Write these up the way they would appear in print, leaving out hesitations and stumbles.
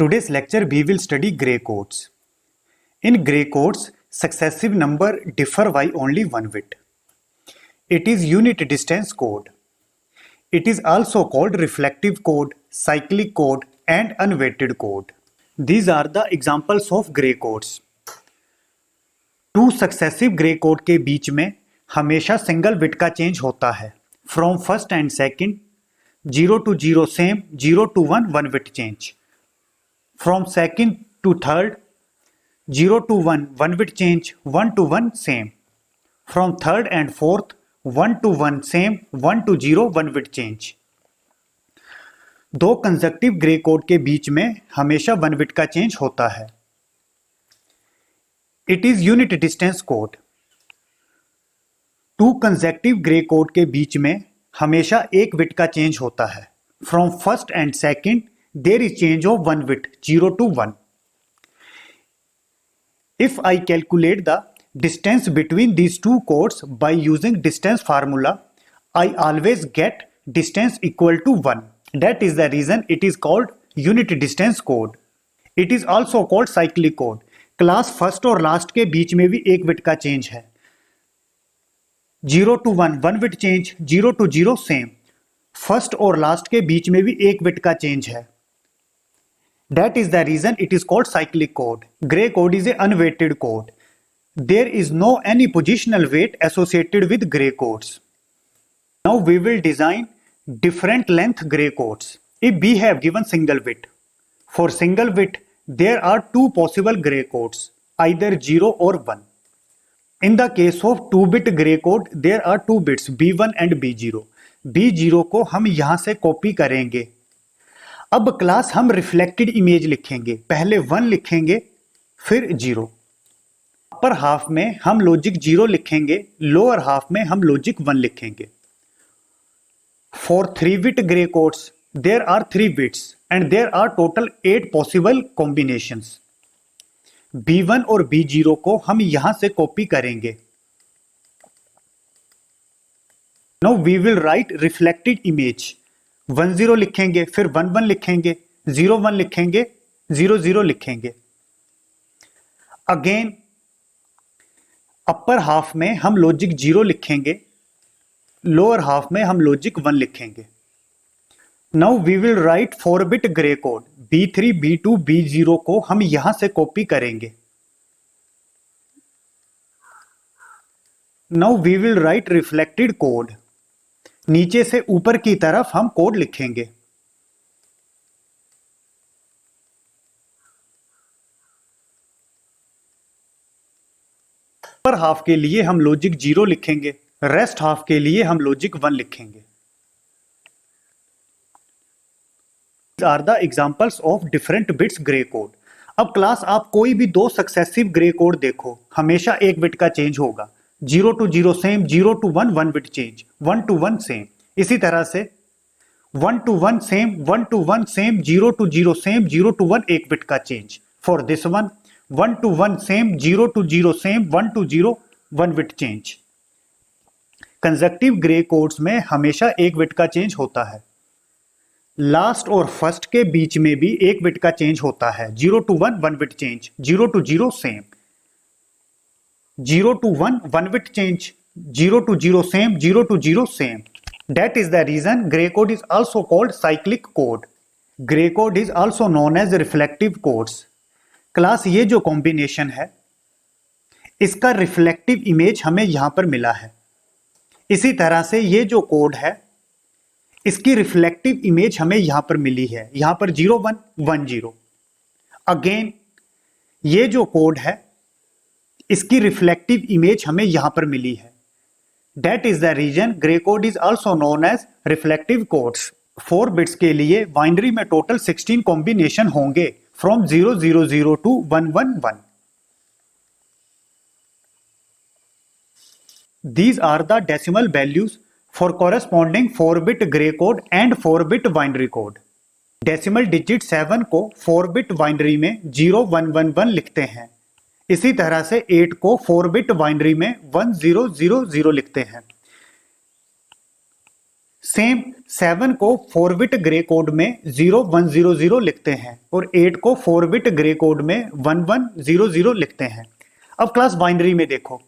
Today's lecture we will study gray codes. In gray codes, successive number differ by only one bit. It is unit distance code. It is also called reflective code, cyclic code and unweighted code. These are the examples of gray codes. Two successive grey code के बीच में हमेशा single bit का change होता है. From first and second 0 to 0 same, 0 to 1 1 bit change. From second to third 0 to 1 1 bit change, 1 to 1 same. From third and fourth 1 to 1 same, 1 to 0 1 bit change. दो consecutive Gray code के बीच में हमेशा 1 bit का change होता है. It is unit distance code. Two consecutive Gray code के बीच में हमेशा 1 बिट का चेंज होता है. From first and second there is change of 1 bit, 0 to 1. If I calculate the distance between these two codes by using distance formula, I always get distance equal to 1. That is the reason it is called unit distance code. It is also called cyclic code. Class first और last के बीच में भी 1 bit का change है. 0 to 1 1 bit change, 0 to 0 same. First और last के बीच में भी 1 बिट का चेंज है. That is the reason it is called cyclic code. Gray code is an unweighted code. There is no any positional weight associated with gray codes. Now we will design different length gray codes. If we have given single bit, for single bit there are two possible gray codes, either 0 or 1. In the case of 2-bit gray code, there are two bits B1 and B0. B0 को हम यहां से copy करेंगे. अब class हम reflected image लिखेंगे. पहले 1 लिखेंगे फिर 0. अपर हाफ में हम लॉजिक 0 लिखेंगे, लोअर हाफ में हम लॉजिक 1 लिखेंगे. For 3-bit grey codes there are 3 bits and there are total 8 possible combinations. B1 और B0 को हम यहां से कॉपी करेंगे. Now we will write reflected image. 1 0 लिखेंगे, फिर 1 1 लिखेंगे, 0 1 लिखेंगे, 0 0 लिखेंगे. अगेन अपर हाफ में हम लॉजिक 0 लिखेंगे, लोअर हाफ में हम लॉजिक 1 लिखेंगे. Now we will write 4-bit gray code. B3, B2, B0 को हम यहां से कॉपी करेंगे. Now we will write reflected code. नीचे से ऊपर की तरफ हम कोड लिखेंगे. अपर हाफ के लिए हम लॉजिक 0 लिखेंगे, रेस्ट हाफ के लिए हम लॉजिक 1 लिखेंगे. Are the examples of different bits Gray code. अब क्लास आप कोई भी दो सक्सेसिव ग्रे कोड देखो, हमेशा 1 बिट का चेंज होगा. 0 to 0 same, 0 to 1 1 bit change, 1 to 1 same. इसी तरह से 1 to 1 same, 1 to 1 same, 0 to 0 same, 0 to 1 1 bit का change. For this one 1 to 1 same, 0 to 0 same, 1 to 0 1 bit change. Consecutive Gray codes में हमेशा 1 bit का change होता है. Last और फर्स्ट के बीच में भी 1 बिट का चेंज होता है. 0 to 1 1 bit change, 0 to 0 same, 0 to 1 1 bit change, 0 to 0 same, 0 to 0 same. That is the reason gray code is also called cyclic code. Gray code is also known as reflective codes. Class ये जो combination है इसका reflective image हमें यहां पर मिला है. इसी तरह से ये जो कोड है इसकी रिफ्लेक्टिव इमेज हमें यहां पर मिली है. यहां पर 0 1 1 0. अगेन ये जो कोड है इसकी रिफ्लेक्टिव इमेज हमें यहां पर मिली है. That is the reason gray code is also known as reflective codes. 4 bits के लिए बाइनरी में टोटल 16 कॉम्बिनेशन होंगे from 0 0 0 to 1 1 1. These are the decimal values for corresponding 4-bit gray code and 4-bit binary code. Decimal digit 7 को 4-bit binary में 0 1 1 1 लिखते हैं. इसी तरह से 8 को 4-bit बाइनरी में 1 0 0 0 लिखते हैं. सेम 7 को 4 बिट ग्रे कोड में 0100 लिखते हैं और 8 को 4 बिट ग्रे कोड में 1100 लिखते हैं। अब क्लास बाइनरी में देखो,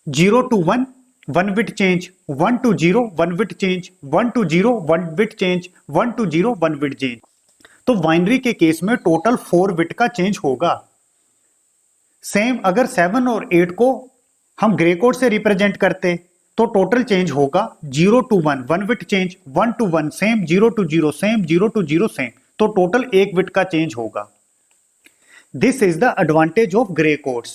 0 to 1 1 bit change, 1 to 0 1 bit change, 1 to 0 1 bit change, 1 to 0 1 bit change. तो बाइनरी के केस में टोटल 4 बिट का चेंज होगा। सेम अगर 7 और 8 को हम ग्रे कोड से रिप्रेजेंट करते तो टोटल चेंज होगा 0 to 1 1 bit change, 1 to 1 same, 0 to 0 same, 0 to 0 same, तो टोटल 1 बिट का चेंज होगा। This is the advantage of grey codes.